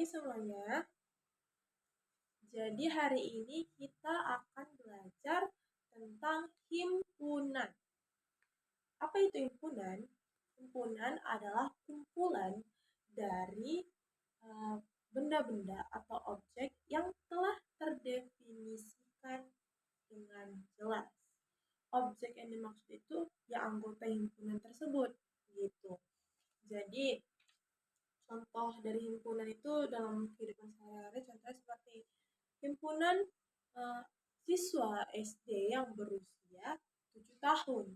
pagi semuanya. Jadi hari ini kita akan belajar tentang himpunan. Apa itu himpunan? Himpunan adalah kumpulan dari benda-benda atau objek yang telah terdefinisikan dengan jelas. Objek yang dimaksud itu ya anggota himpunan tersebut gitu. Jadi contoh dari himpunan itu dalam kehidupan sehari-hari contohnya seperti himpunan siswa SD yang berusia 7 tahun.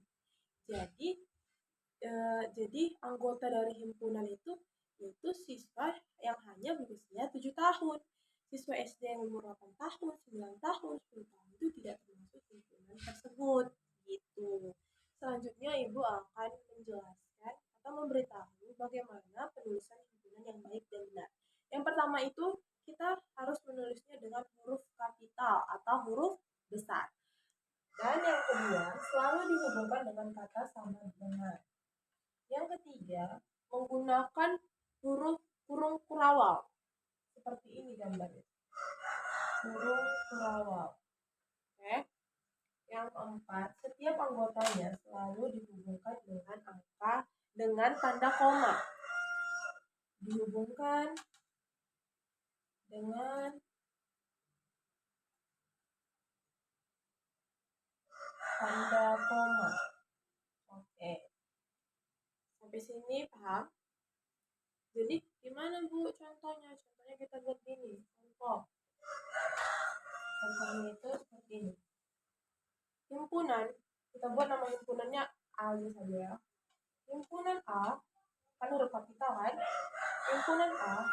Jadi anggota dari himpunan itu yaitu siswa yang hanya berusia 7 tahun. Siswa SD yang umur 8 tahun, 9 tahun, 10 tahun itu tidak termasuk himpunan tersebut gitu. Selanjutnya Ibu akan menjelaskan atau memberitahu bagaimana penulisan himpunan yang baik dan benar. Yang pertama itu kita harus menulisnya dengan huruf kapital atau huruf besar. Dan yang kedua, selalu dihubungkan dengan kata sama dengan. Yang ketiga, menggunakan huruf kurung kurawal. Seperti ini gambarnya. Kurung kurawal. Oke. Yang keempat, setiap anggotanya selalu dihubungkan dengan angka dengan tanda koma. Dihubungkan dengan tanda koma. Oke. Sampai sini paham? Jadi gimana Bu contohnya? Contohnya kita buat gini. Contohnya itu seperti ini. Himpunan, kita buat nama himpunannya A saja ya. Himpunan A, kan huruf kapital kan? Himpunan A,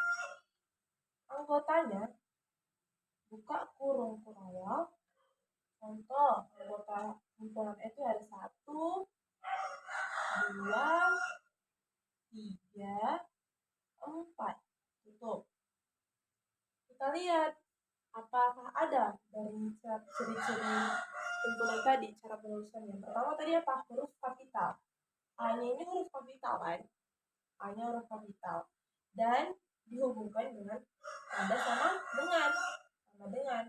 anggotanya buka kurung kurawal. Contoh, anggota himpunan itu ada 1, 2, 3, 4. Tutup. Kita lihat apakah ada dari ciri-ciri himpunan tadi, cara penulisannya. Pertama tadi apa? Huruf kapital. A-nya ini huruf kapital kan? A-nya huruf kapital. Dan dihubungkan dengan tanda sama dengan.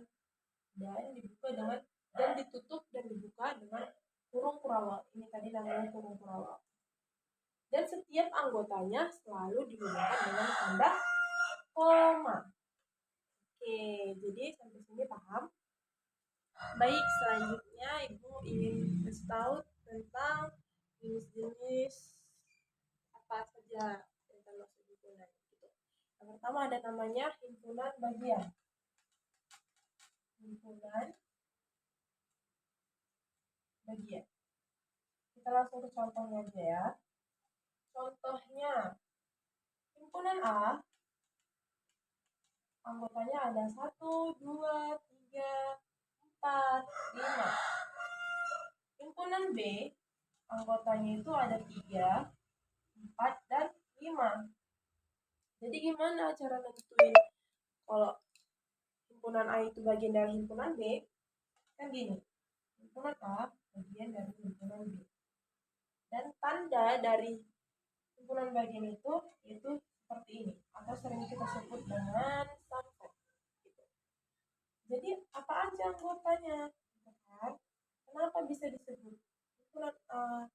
Dan dibuka dengan, dan ditutup dan dibuka dengan kurung kurawal. Ini tadi namanya kurung kurawal. Dan setiap anggotanya selalu dihubungkan dengan tanda koma. Oke, jadi sampai sini paham? Baik, selanjutnya Ibu ingin kasih tahu tentang jenis-jenis apa saja yang termasuk himpunan gitu. Yang pertama ada namanya himpunan bagian. Himpunan bagian. Kita langsung ke contohnya aja ya. Contohnya himpunan A, anggotanya ada 1, 2, 3, 4, 5. Himpunan B, anggotanya itu ada 3, 4, dan 5. Jadi gimana cara nentuin kalau himpunan A itu bagian dari himpunan B? Kan gini, himpunan A bagian dari himpunan B. Dan tanda dari himpunan bagian itu seperti ini, atau sering kita sebut dengan sampai. Gitu. Jadi apa aja anggotanya? Kenapa bisa disebut himpunan A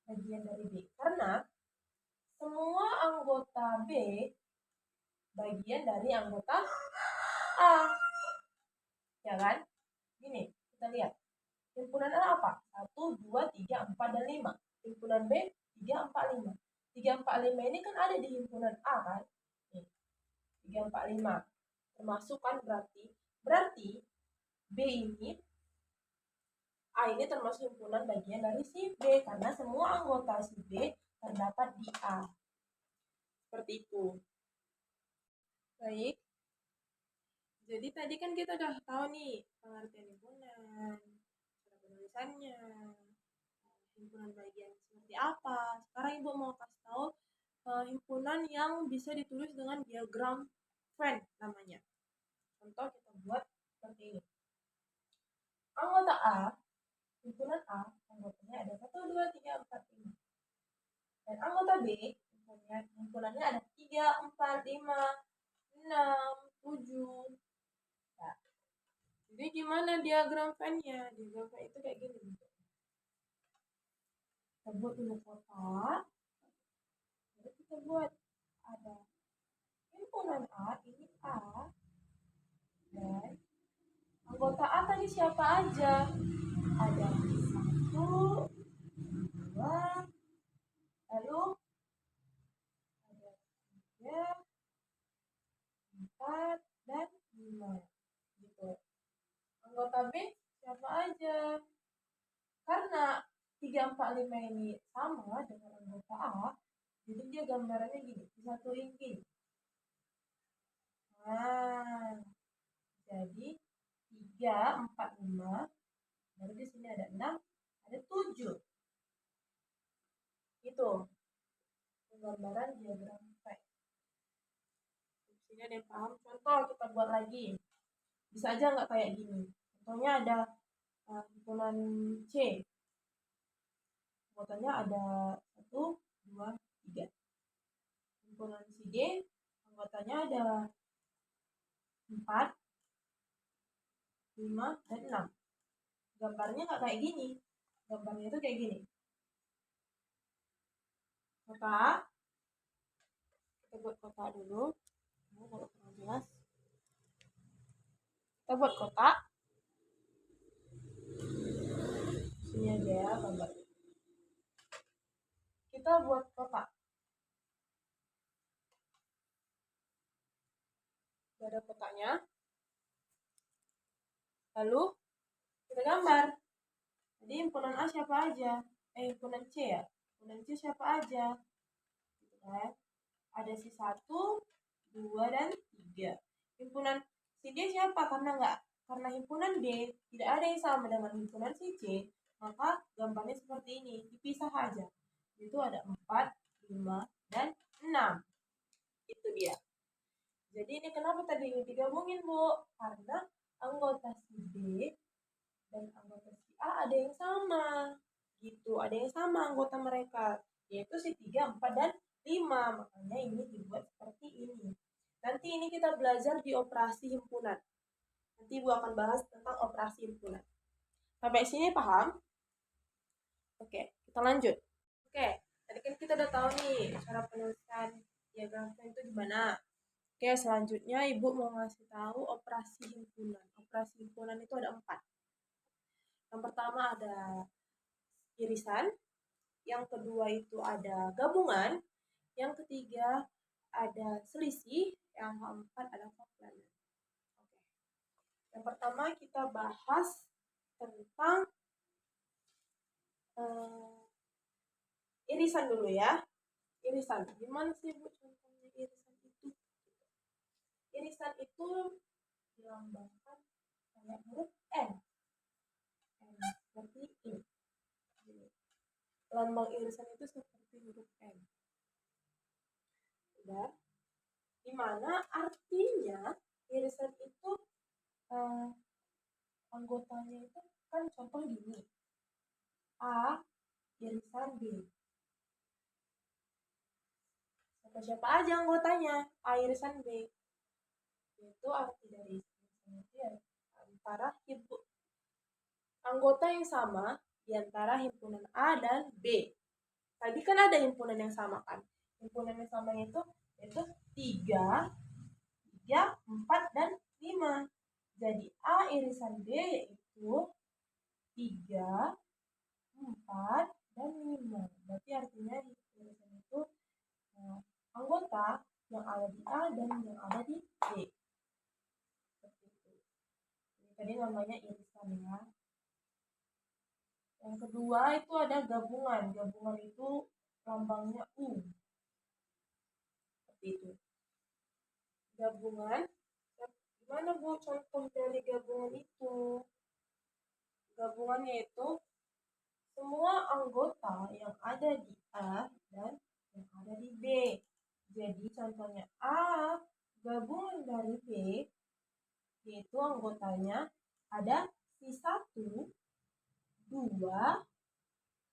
bagian dari B? Karena semua anggota B bagian dari anggota A. Ya kan? Gini, kita lihat. Himpunan A apa? 1, 2, 3, 4, dan 5. Himpunan B 3, 4, 5. 3, 4, 5 ini kan ada di himpunan A kan? Nih, 3, 4, 5. Termasuk kan berarti B ini, A ini termasuk himpunan bagian dari si B. Karena semua anggota si B terdapat di A. Seperti itu. Baik. Jadi tadi kan kita udah tahu nih pengertian himpunan, cara penulisannya, himpunan bagian seperti apa. Sekarang Ibu mau kasih tahu himpunan yang bisa ditulis dengan diagram Venn namanya. Contoh kita buat seperti ini. Anggota A, himpunan A, anggotanya ada 1, 2, 3, 4, 5. Dan anggota B, himpunannya ada 3, 4, 5, Jadi gimana diagram Venn-nya? Diagram Venn itu kayak gini. Kita buat dulu kotak. Lalu kita buat ada himpunan A, ini A. Dan anggota A tadi siapa aja? Ada 1, 2, lalu ada 3, 4, dan 5. Gitu. Anggota B siapa aja? Karena 3, 4, 5 ini sama dengan anggota A, jadi dia gambarannya gini, disatuin gini. Nah, jadi 3, 4, 5, baru di sini ada 6, ada 7. Itu penggambaran diagram Venn. Di sini ada yang paham? Contoh kita buat lagi. Bisa aja nggak kayak gini. Contohnya ada himpunan C. Anggotanya ada 1, 2, 3. Himpunan si D, anggotanya ada 4, 5, dan 6. Gambarnya nggak kayak gini. Gambarnya itu kayak gini. Kotak. Kita buat kotak dulu. Kalau kurang jelas. Kita buat kotak. Sini aja ya gambar. Kita buat kotak. Ada kotaknya. Lalu kita gambar. Jadi himpunan A siapa aja? Himpunan C ya. Himpunan C siapa aja? Gitu kan? Ada si 1, 2, dan 3. Himpunan si D siapa? Karena himpunan D tidak ada yang sama dengan himpunan si C, maka gambarnya seperti ini, dipisah aja. Itu ada 4, 5, dan 6. Itu dia. Jadi ini kenapa tadi digabungin, Bu? Karena anggota si D dan anggota si A ada yang sama. Gitu, ada yang sama anggota mereka, yaitu si 3, 4, dan 5. Makanya ini dibuat seperti ini. Nanti ini kita belajar di operasi himpunan. Nanti Bu akan bahas tentang operasi himpunan. Sampai sini paham? Oke, kita lanjut. Oke, tadi kan kita udah tahu nih cara penulisan diagram Venn itu gimana. Oke, selanjutnya Ibu mau ngasih tahu operasi himpunan. Operasi himpunan itu ada 4. Yang pertama ada irisan, yang kedua itu ada gabungan, yang ketiga ada selisih, yang keempat ada komplement. Oke. Yang pertama kita bahas tentang irisan dulu ya. Irisan, gimana sih Bu contohnya irisan itu? Irisan itu dilambangkan kayak huruf N. Seperti ini. Lambang irisan itu seperti huruf N. Udah. Dimana artinya irisan itu anggotanya itu kan contoh gini. A irisan B. Siapa aja anggotanya A irisan B. Itu arti dari irisan itu ya antara anggota yang sama di antara himpunan A dan B. Tadi kan ada himpunan yang sama kan. Himpunan yang sama itu 3, 4, dan 5. Jadi A irisan B yaitu 3, 4, dan 5. Berarti artinya irisan itu anggota yang ada di A dan yang ada di B. Seperti itu. Ini tadi namanya irisan ya. Yang kedua itu ada gabungan. Gabungan itu lambangnya U. Seperti itu. Gabungan. Gimana Bu contoh dari gabungan itu? Gabungannya itu semua anggota yang ada di A dan yang ada di B. Jadi contohnya A gabungan dari B, yaitu anggotanya ada si 1, 2,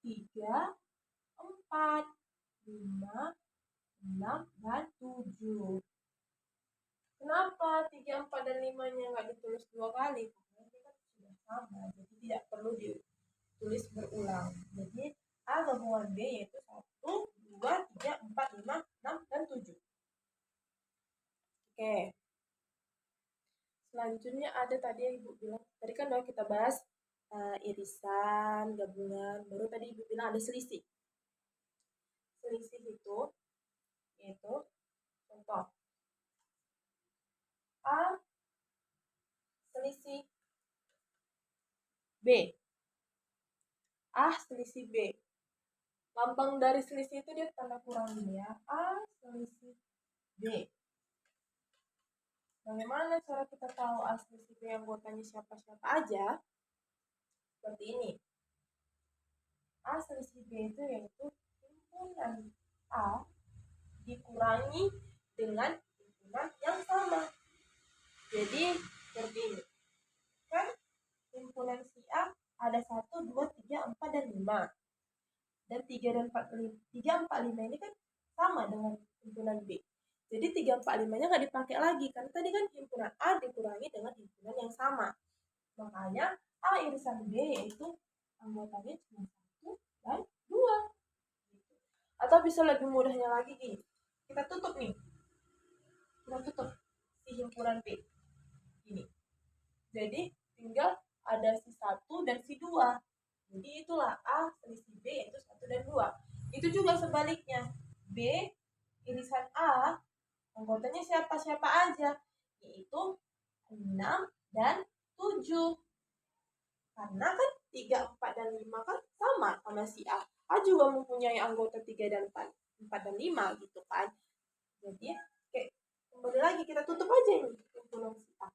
3, 4, 5, 6, dan 7. Kenapa 3, 4, dan 5-nya nggak ditulis 2 kali? Karena ini sama, jadi tidak perlu ditulis berulang. Jadi A gabungan B yaitu 1, 2, 3, 4, 5, 6, dan 7. Oke. Selanjutnya ada tadi yang Ibu bilang, tadi kan udah kita bahas irisan, gabungan, baru tadi Ibu bilang ada selisih. Selisih itu yaitu contoh A selisih B, A selisih B. Lambang dari selisih itu dia tanda kurang ini ya, A selisih B. Bagaimana cara kita tahu A selisih B anggotanya siapa-siapa aja? Seperti ini. A selisih B itu yaitu himpunan A dikurangi dengan himpunan yang sama. Jadi seperti ini. Kan himpunan si A ada 1, 2, 3, 4, dan 5. Dan 3 dan 4, 5 ini kan sama dengan himpunan B. Jadi 3, 4, 5-nya nggak dipakai lagi. Karena tadi kan himpunan A dikurangi dengan himpunan yang sama. Makanya A irisan B yaitu anggotanya cuma 1 dan 2. Atau bisa lebih mudahnya lagi gini. Kita tutup nih. Kita tutup si himpunan B. Ini. Jadi tinggal ada si 1 dan si 2. Jadi itulah A selisih B yaitu 1 dan 2. Itu juga sebaliknya. B irisan A anggotanya siapa-siapa aja, yaitu 6 dan 7. Karena kan 3, 4, dan 5 kan sama si A. A juga mempunyai anggota 3 dan 4 dan 5 gitu kan. Jadi kembali lagi kita tutup aja ini himpunan si A.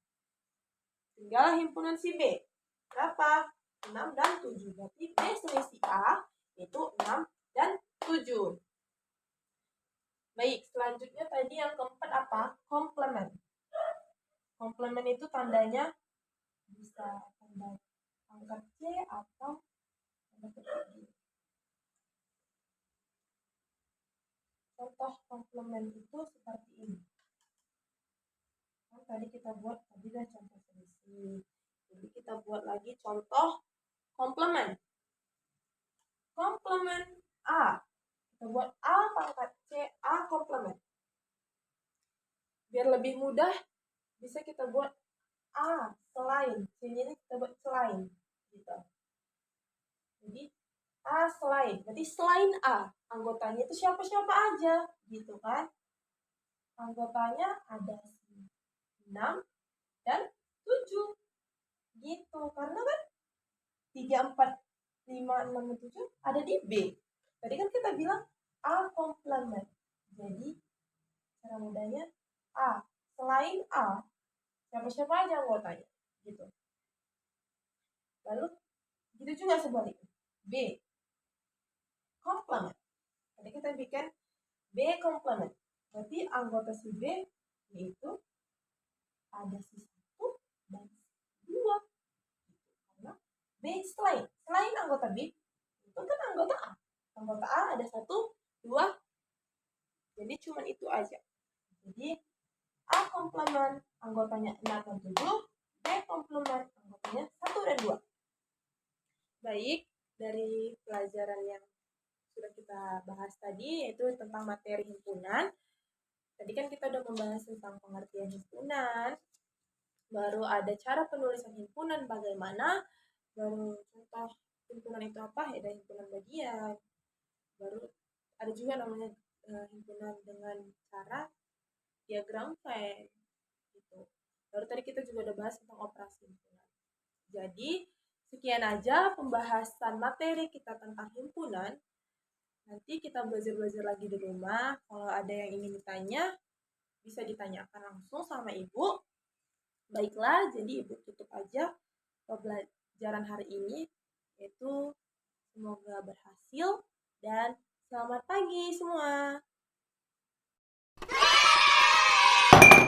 Tinggal himpunan si B. Berapa? 6 dan 7. Berarti B selisih A itu 6 dan 7. Baik, selanjutnya tadi yang keempat apa? Komplement. Komplement itu tandanya bisa tanda pangkat C atau tanda petik G. Contoh komplement itu seperti ini. Nah, tadi kita buat udah contoh selisih. Jadi kita buat lagi contoh komplement. Komplement A. Kita buat A pangkat C, A komplement. Biar lebih mudah, bisa kita buat A selain. C-nya ini kita buat selain. Gitu. Jadi A selain. Berarti selain A, anggotanya itu siapa-siapa aja. Gitu kan. Anggotanya ada 6 dan 7. Gitu. Karena kan 3, 4, 5, 6, dan 7 ada di B. Tadi kan kita bilang A komplement. Jadi cara mudahnya A selain A siapa-siapa aja anggotanya gitu. Lalu gitu juga sebaliknya B komplement. Tadi kita bikin B komplement. Berarti anggota si B yaitu ada si 1 dan 2. Karena B selain anggota B itu kan anggota A. Anggota A ada 1, 2. Jadi cuma itu aja. Jadi A komplement anggotanya 6 dan 7, B komplement anggotanya 1 dan 2. Baik, dari pelajaran yang sudah kita bahas tadi yaitu tentang materi himpunan. Tadi kan kita udah membahas tentang pengertian himpunan, baru ada cara penulisan himpunan bagaimana, baru contoh himpunan itu apa, ada himpunan bagian, baru ada juga namanya himpunan dengan cara diagram Venn gitu. Baru tadi kita juga udah bahas tentang operasi himpunan. Jadi sekian aja pembahasan materi kita tentang himpunan. Nanti kita belajar lagi di rumah. Kalau ada yang ingin ditanya, bisa ditanyakan langsung sama Ibu. Baiklah, jadi Ibu tutup aja pembelajaran hari ini. Yaitu semoga berhasil dan selamat pagi semua.